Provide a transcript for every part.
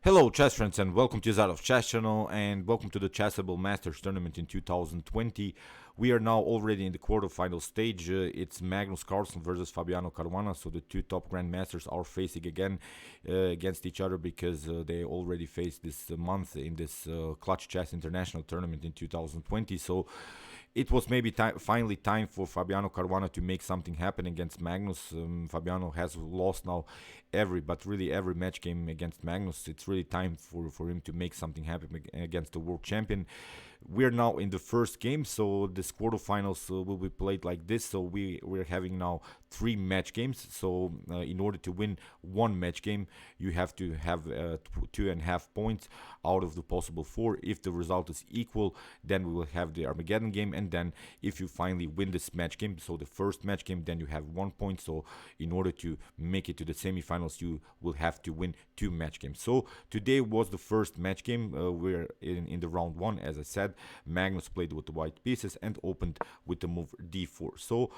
Hello chess friends and welcome to Zarov Chess channel and welcome to the Chessable Masters tournament in 2020. We are now already in the quarterfinal stage. It's Magnus Carlsen versus Fabiano Caruana, so the two top grandmasters are facing again against each other because they already faced this month in this Clutch Chess International tournament in 2020. So it was maybe finally time for Fabiano Caruana to make something happen against Magnus. Fabiano has lost now every match game against Magnus. It's really time for him to make something happen against the world champion. We're now in the first game, so this quarterfinals will be played like this. So we're having now 3 match games. So in order to win one match game, you have to have 2.5 points out of the possible 4. If the result is equal, then we will have the Armageddon game, and then if you finally win this match game, so the first match game, then you have 1 point. So in order to make it to the semifinals, you will have to win 2 match games. So today was the first match game. We're in the round 1, as I said. Magnus played with the white pieces and opened with the move d4. So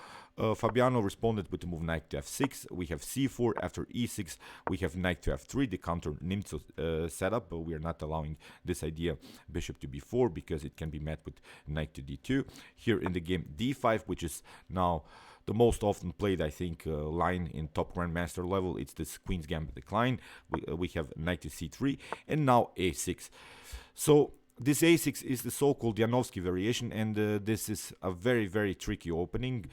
Fabiano responded with the move knight to f6. We have c4. After e6, we have knight to f3, the counter Nimzo setup, but we are not allowing this idea bishop to b4 because it can be met with knight to d2. Here in the game d5, which is now the most often played, I think, line in top grandmaster level. It's this queen's gambit decline. We have knight to c3 and now a6. So this a6 is the so-called Janovsky variation, and this is a very tricky opening.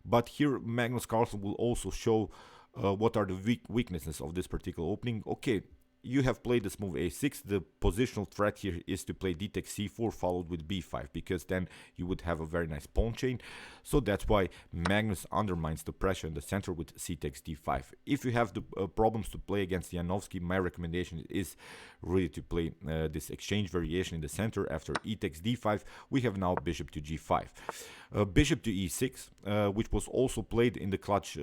But here Magnus Carlsen will also show what are the weaknesses of this particular opening. Okay, you have played this move a6. The positional threat here is to play d takes c4 followed with b5, because then you would have a very nice pawn chain. So that's why Magnus undermines the pressure in the center with c takes d5. If you have the problems to play against Janovsky, my recommendation is really to play this exchange variation in the center. After e takes d5, we have now bishop to g5. Bishop to e6, which was also played in the Clutch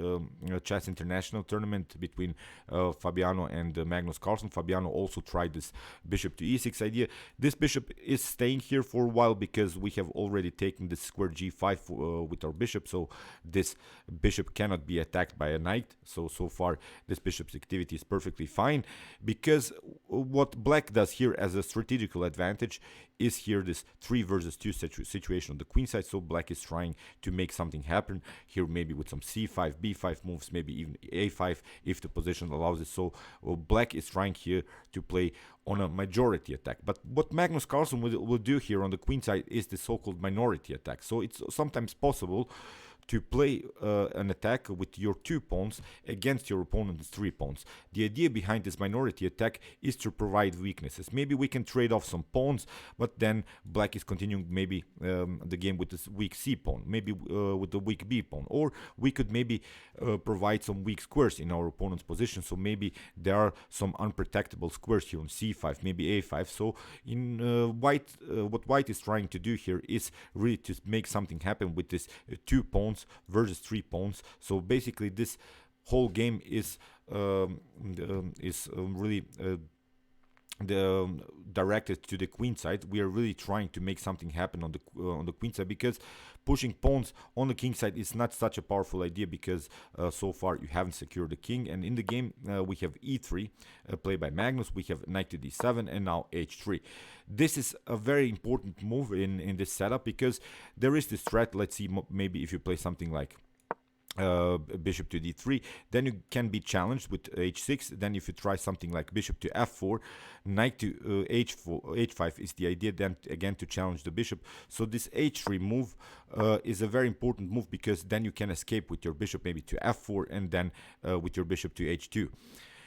Chess International tournament between Fabiano and Magnus Carlsen. Fabiano also tried this bishop to e6 idea. This bishop is staying here for a while because we have already taken this square g5 with our bishop, so this bishop cannot be attacked by a knight. So far this bishop's activity is perfectly fine, because what black does here as a strategical advantage is here this 3 versus 2 situation on the queen side. So black is trying to make something happen here, maybe with some c5, b5 moves, maybe even a5 if the position allows it. So black is trying here to play on a majority attack. But what Magnus Carlsen will do here on the queen side is the so-called minority attack. So it's sometimes possible to play an attack with your 2 pawns against your opponent's 3 pawns. The idea behind this minority attack is to provide weaknesses. Maybe we can trade off some pawns, but then black is continuing maybe the game with this weak c pawn, maybe with the weak b pawn, or we could maybe provide some weak squares in our opponent's position. So maybe there are some unprotectable squares here on c5, maybe a5. So in what white is trying to do here is really to make something happen with this 2 pawns versus 3 pawns. So basically this whole game is really directed to the queen side. We are really trying to make something happen on the queen side, because pushing pawns on the king side is not such a powerful idea, because so far you haven't secured the king. And in the game we have e3 played by Magnus, we have knight to d7, and now h3. This is a very important move in this setup, because there is this threat. Let's see, maybe if you play something like bishop to d3, then you can be challenged with h6. Then if you try something like bishop to f4, knight to h5 is the idea, then again to challenge the bishop. So this h3 move is a very important move, because then you can escape with your bishop maybe to f4, and then with your bishop to h2.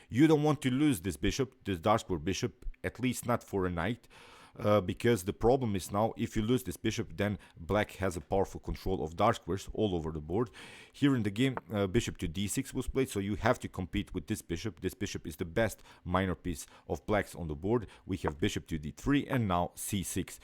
You don't want to lose this bishop, this dark square bishop, at least not for a knight. Because the problem is now, if you lose this bishop, then black has a powerful control of dark squares all over the board. Here in the game, bishop to d6 was played, so you have to compete with this bishop. This bishop is the best minor piece of black's on the board. We have bishop to d3 and now c6.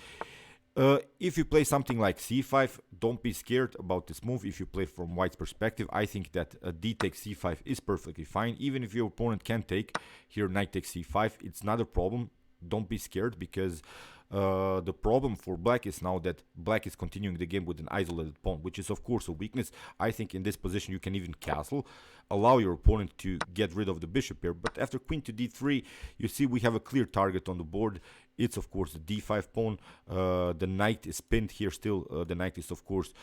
If you play something like c5, don't be scared about this move. If you play from white's perspective, I think that d takes c5 is perfectly fine. Even if your opponent can take here knight takes c5, it's not a problem. Don't be scared, because the problem for black is now that black is continuing the game with an isolated pawn, which is of course a weakness. I think in this position you can even castle. allow your opponent to get rid of the bishop here. But after queen to d3, you see we have a clear target on the board. It's of course the d5 pawn. The knight is pinned here still. The knight is of course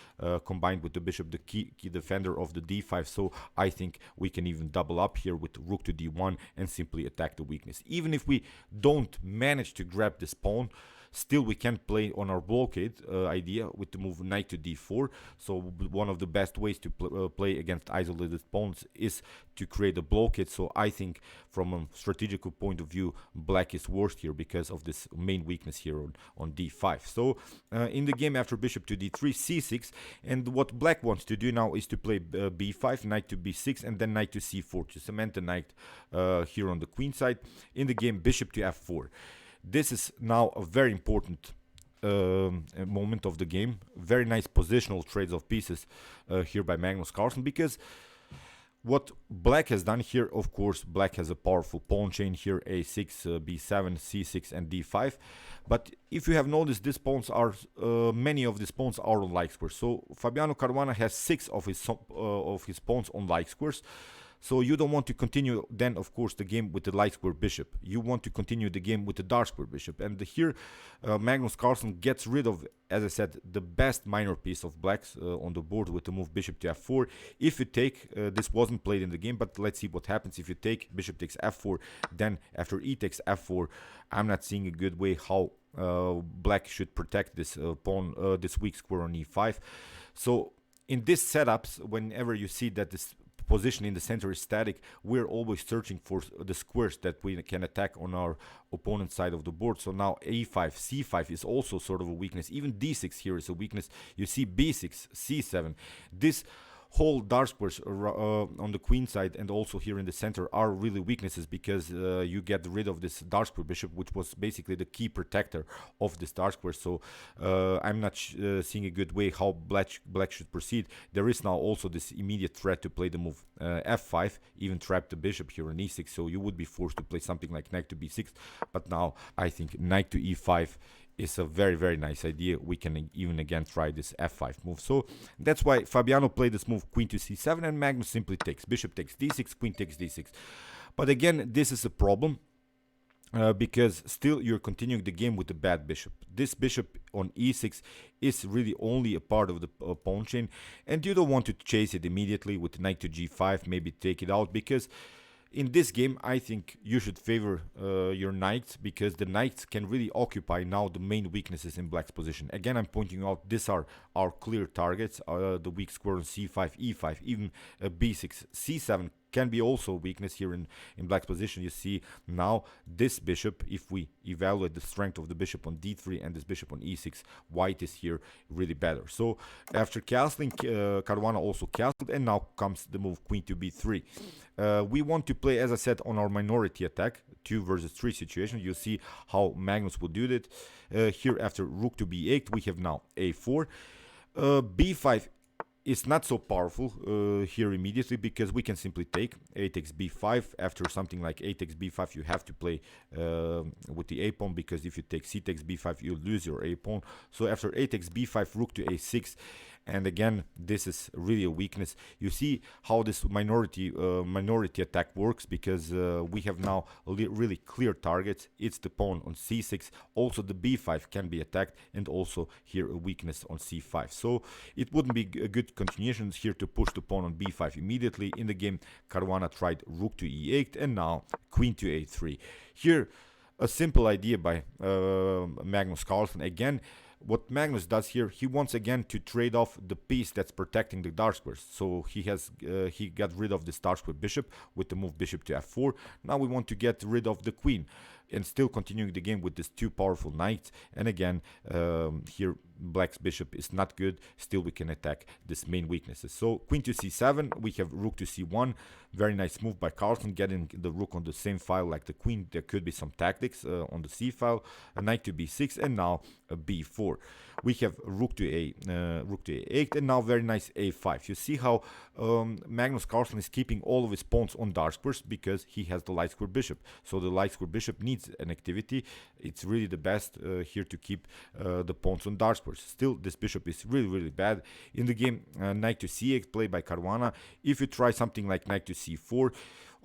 combined with the bishop, the key defender of the d5. So I think we can even double up here with rook to d1 and simply attack the weakness. Even if we don't manage to grab this pawn, still we can play on our blockade idea with the move knight to d4. So one of the best ways to play against isolated pawns is to create a blockade. So I think from a strategical point of view, black is worst here because of this main weakness here on d5. So in the game after bishop to d3, c6, and what black wants to do now is to play b5, knight to b6, and then knight to c4 to cement the knight here on the queen side. In the game, bishop to f4. This is now a very important moment of the game. Very nice positional trades of pieces here by Magnus Carlsen, because what black has done here, of course, black has a powerful pawn chain here, a6, b7, c6, and d5. But if you have noticed, these pawns are, many of these pawns are on like squares. So Fabiano Caruana has 6 of his pawns on like squares. So you don't want to continue then, of course, the game with the light square bishop. You want to continue the game with the dark square bishop. And here, Magnus Carlsen gets rid of, as I said, the best minor piece of blacks on the board with the move bishop to f4. If you take, this wasn't played in the game, but let's see what happens if you take bishop takes f4. Then after e takes f4, I'm not seeing a good way how black should protect this pawn, this weak square on e5. So in these setups, whenever you see that this position in the center is static, we're always searching for the squares that we can attack on our opponent's side of the board. So now a5, c5 is also sort of a weakness. Even d6 here is a weakness. You see b6, c7. This whole dark squares on the queen side and also here in the center are really weaknesses, because you get rid of this dark square bishop, which was basically the key protector of this dark square. So I'm not seeing a good way how black should proceed. There is now also this immediate threat to play the move f5, even trap the bishop here on e6. So you would be forced to play something like knight to b6. But now I think knight to e5 is a very, very nice idea. We can even again try this f5 move. So that's why Fabiano played this move queen to c7, and Magnus simply takes bishop takes d6, queen takes d6. But again, this is a problem because still you're continuing the game with the bad bishop. This bishop on e6 is really only a part of the pawn chain, and you don't want to chase it immediately with knight to g5, maybe take it out, because in this game, I think you should favor your knights, because the knights can really occupy now the main weaknesses in black's position. Again, I'm pointing out these are our clear targets, the weak square on c5, e5, even b6, c7 can be also a weakness here in black's position. You see now this bishop, if we evaluate the strength of the bishop on d3 and this bishop on e6, white is here really better. So after castling, Caruana also castled, and now comes the move queen to b3. We want to play, as I said, on our minority attack, 2 versus 3 situation. You see how Magnus will do that. Here after rook to b8, we have now a4. b5 is not so powerful here immediately, because we can simply take a takes b5. After something like a takes b5, you have to play with the a pawn, because if you take c takes b5, you lose your a pawn. So after a takes b5, rook to a6. And again, this is really a weakness. You see how this minority attack works, because we have now really clear targets. It's the pawn on c6. Also the b5 can be attacked, and also here a weakness on c5. So it wouldn't be a good continuation here to push the pawn on b5 immediately. In the game, Caruana tried rook to e8, and now queen to a3. Here, a simple idea by Magnus Carlsen. Again, what Magnus does here, he wants again to trade off the piece that's protecting the dark squares. So he got rid of this dark square bishop with the move bishop to f4. Now we want to get rid of the queen, and still continuing the game with these 2 powerful knights. And again, here black's bishop is not good. Still we can attack these main weaknesses. So queen to c7, we have rook to c1. Very nice move by Carlsen, getting the rook on the same file like the queen. There could be some tactics on the c file. A knight to b6, and now a b4. We have rook to a8, and now very nice a5. You see how Magnus Carlsen is keeping all of his pawns on dark squares, because he has the light square bishop. So the light square bishop needs needs an activity. It's really the best here to keep the pawns on dark squares. Still, this bishop is really bad. In the game, knight to c8 played by Caruana. If you try something like knight to c4,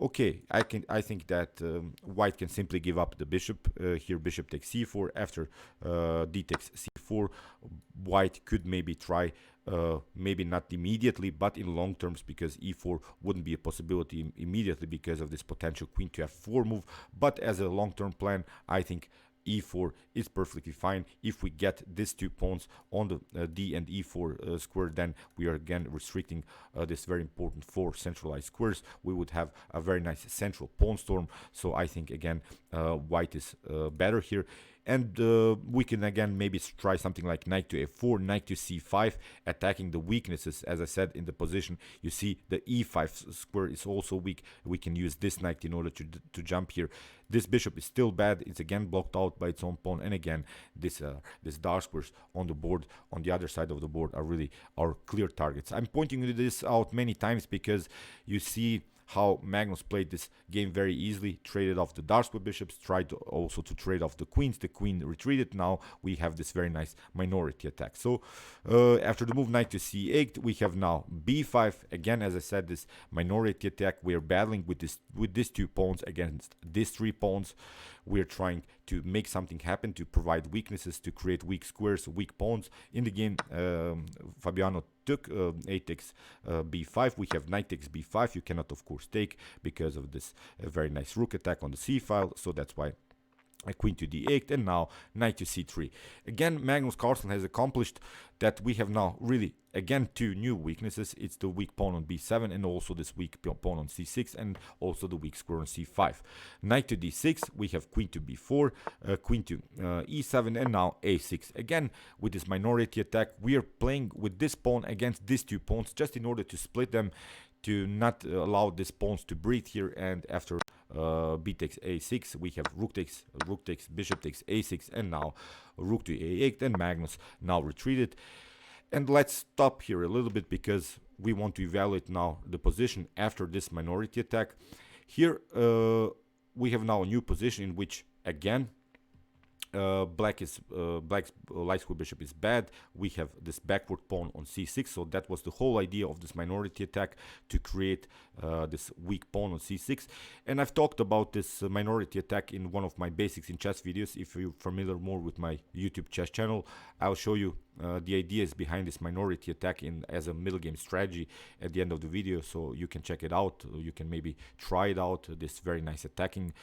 okay, I think that white can simply give up the bishop. Here bishop takes c4. After d takes c4, white could maybe try, maybe not immediately, but in long terms, because e4 wouldn't be a possibility immediately because of this potential queen to f4 move. But as a long-term plan, I think e4 is perfectly fine. If we get these two pawns on the d and e4 square, then we are again restricting this very important 4 centralized squares. We would have a very nice central pawn storm. So I think again white is better here. And we can again maybe try something like knight to f4, knight to c5, attacking the weaknesses. As I said, in the position, you see the e5 square is also weak. We can use this knight in order to jump here. This bishop is still bad. It's again blocked out by its own pawn. And again, this dark squares on the board, on the other side of the board, are really our clear targets. I'm pointing this out many times because you see how Magnus played this game very easily, traded off the dark square bishops, tried also to trade off the queens. The queen retreated. Now we have this very nice minority attack. So after the move knight to c8, we have now b5. Again, as I said, this minority attack. We are battling with these two pawns against these 3 pawns. We're trying to make something happen, to provide weaknesses, to create weak squares, weak pawns. In the game, Fabiano took a takes b5. We have knight takes b5. You cannot, of course, take because of this very nice rook attack on the c file. So that's why queen to d8, and now knight to c3. Again, Magnus Carlsen has accomplished that we have now really, again, 2 new weaknesses. It's the weak pawn on b7 and also this weak pawn on c6 and also the weak square on c5. Knight to d6, we have queen to b4, queen to e7, and now a6. Again, with this minority attack, we are playing with this pawn against these 2 pawns just in order to split them, to not allow these pawns to breathe here. And after b takes a6, we have rook takes, bishop takes a6, and now rook to a8, and Magnus now retreated. And let's stop here a little bit because we want to evaluate now the position after this minority attack. Here we have now a new position in which again black's light square bishop is bad. We have this backward pawn on c6, so that was the whole idea of this minority attack, to create this weak pawn on c6. And I've talked about this minority attack in one of my basics in chess videos. If you're familiar more with my YouTube chess channel, I'll show you the ideas behind this minority attack as a middle game strategy at the end of the video, so you can check it out. You can maybe try it out, this very nice attacking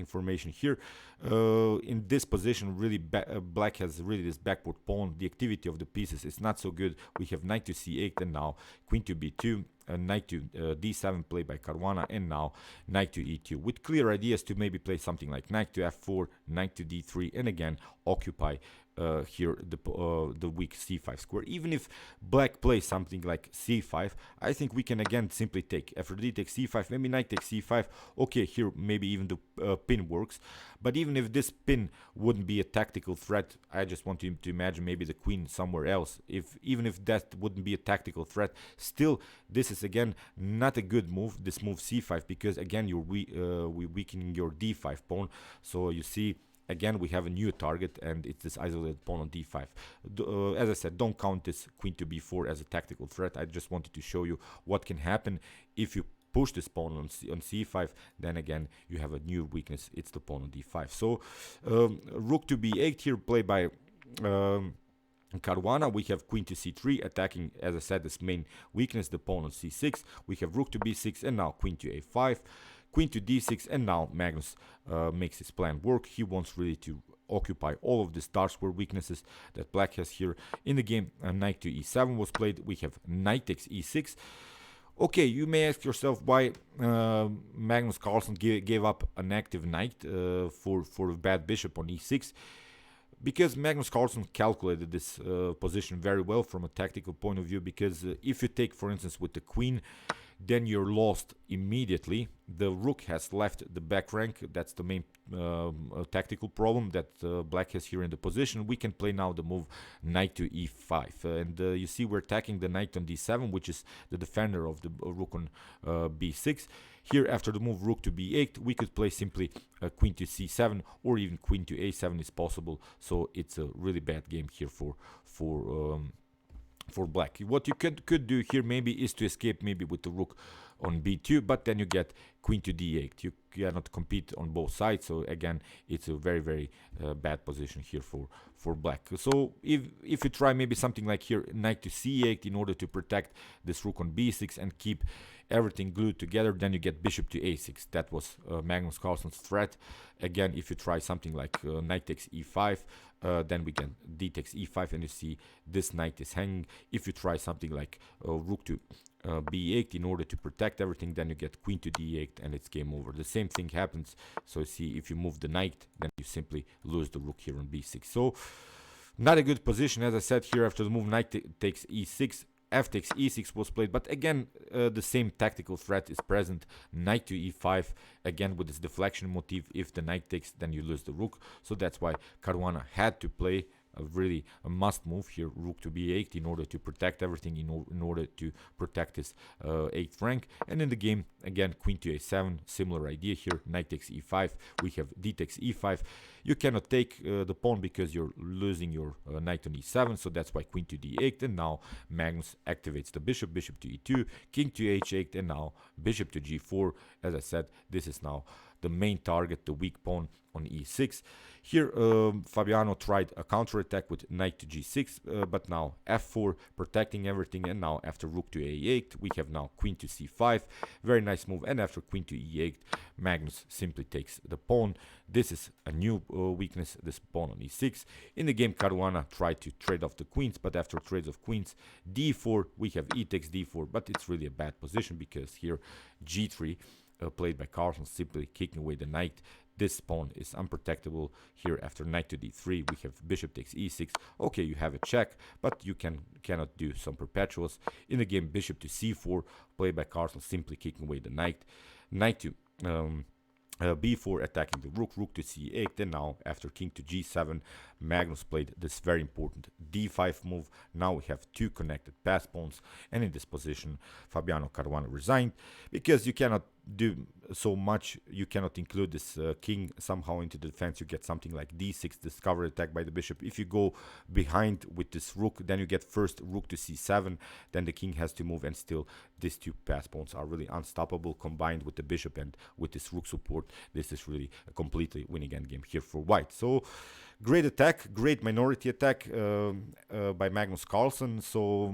formation here. In this position, really black has really this backward pawn. The activity of the pieces is not so good. We have knight to c8, and now queen to b2, knight to d7 played by Caruana, and now knight to e2, with clear ideas to maybe play something like knight to f4, knight to d3, and again occupy here the weak c5 square. Even if black plays something like c5, I think we can again simply take. After d takes c5, maybe knight takes c5. Okay, here maybe even the pin works. But even if this pin wouldn't be a tactical threat, I just want you to imagine maybe the queen somewhere else. Even if that wouldn't be a tactical threat, still this is again not a good move, this move c5, because again you're weakening your d5 pawn. So you see, again, we have a new target, and it's this isolated pawn on d5. As I said, don't count this queen to b4 as a tactical threat. I just wanted to show you what can happen if you push this pawn on c5. Then again, you have a new weakness. It's the pawn on d5. So rook to b8 here, played by Caruana. We have queen to c3, attacking, as I said, this main weakness, the pawn on c6. We have rook to b6, and now queen to a5. Queen to d6, and now Magnus makes his plan work. He wants really to occupy all of these dark square weaknesses that black has here. In the game, knight to e7 was played. We have knight takes e6. Okay, you may ask yourself why Magnus Carlsen gave up an active knight for a bad bishop on e6. Because Magnus Carlsen calculated this position very well from a tactical point of view. Because if you take, for instance, with the queen, then you're lost immediately. The rook has left the back rank. That's the main tactical problem that black has here in the position. We can play now the move knight to e5, and you see we're attacking the knight on d7, which is the defender of the rook on b6. Here, after the move rook to b8, we could play simply queen to c7, or even queen to a7 is possible. So it's a really bad game here for black. What you could do here maybe is to escape maybe with the rook on b2, but then you get queen to d8. You cannot compete on both sides, so again it's a very bad position here for black. So if you try maybe something like here knight to c8 in order to protect this rook on b6 and keep everything glued together, then you get bishop to a6. That was Magnus Carlsen's threat. Again, if you try something like knight takes e5, then we get d takes e5, and you see this knight is hanging. If you try something like rook to b8 in order to protect everything, then you get queen to d8 and it's game over. The same thing happens. So see, if you move the knight, then you simply lose the rook here on b6. So not a good position. As I said, here after the move knight takes e6, f takes e6 was played, but again the same tactical threat is present. Knight to e5, again with this deflection motif. If the knight takes, then you lose the rook. So that's why Caruana had to play a must move here, rook to b8, in order to protect everything, in order to protect his 8th rank. And in the game, again, queen to a7, similar idea here. Knight takes e5, we have d takes e5. You cannot take the pawn because you're losing your knight on e7, so that's why queen to d8. And now Magnus activates the bishop, bishop to e2, king to h8, and now bishop to g4. As I said, this is now the main target, the weak pawn on e6. Here Fabiano tried a counterattack with knight to g6, but now f4, protecting everything. And now after rook to a8, we have now queen to c5, very nice move. And after queen to e8, Magnus simply takes the pawn. This is a new weakness, this pawn on e6. In the game, Caruana tried to trade off the queens, but after trades of queens, d4, we have e takes d4, but it's really a bad position because here g3 played by Carlsen, simply kicking away the knight. This pawn is unprotectable. Here after knight to d3, we have bishop takes e6. Okay, you have a check, but you cannot do some perpetuals. In the game, bishop to c4, played by Carlsen, simply kicking away the knight. Knight to b4, attacking the rook, rook to c8. And now after king to g7, Magnus played this very important d5 move. Now we have two connected pass pawns, and in this position Fabiano Caruana resigned because you cannot do so much. You cannot include this king somehow into the defense. You get something like d6, discovery attack by the bishop. If you go behind with this rook, then you get first rook to c7, then the king has to move, and still these two pass pawns are really unstoppable. Combined with the bishop and with this rook support, this is really a completely winning endgame here for white. So great attack, great minority attack by Magnus Carlsen. So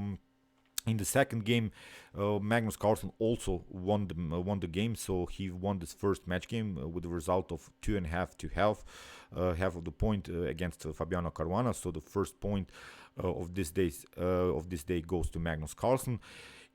in the second game, Magnus Carlsen also won the game. So he won this first match game with a result of 2.5 to half of the point against Fabiano Caruana. So the first point of this day goes to Magnus Carlsen.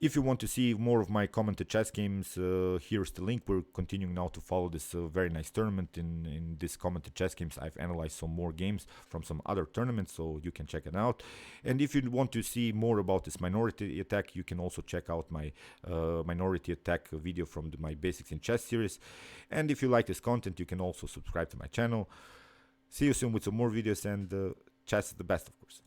If you want to see more of my commented chess games, here's the link. We're continuing now to follow this very nice tournament. In this commented chess games, I've analyzed some more games from some other tournaments, so you can check it out. And if you want to see more about this minority attack, you can also check out my minority attack video from my Basics in Chess series. And if you like this content, you can also subscribe to my channel. See you soon with some more videos, and chess is the best, of course.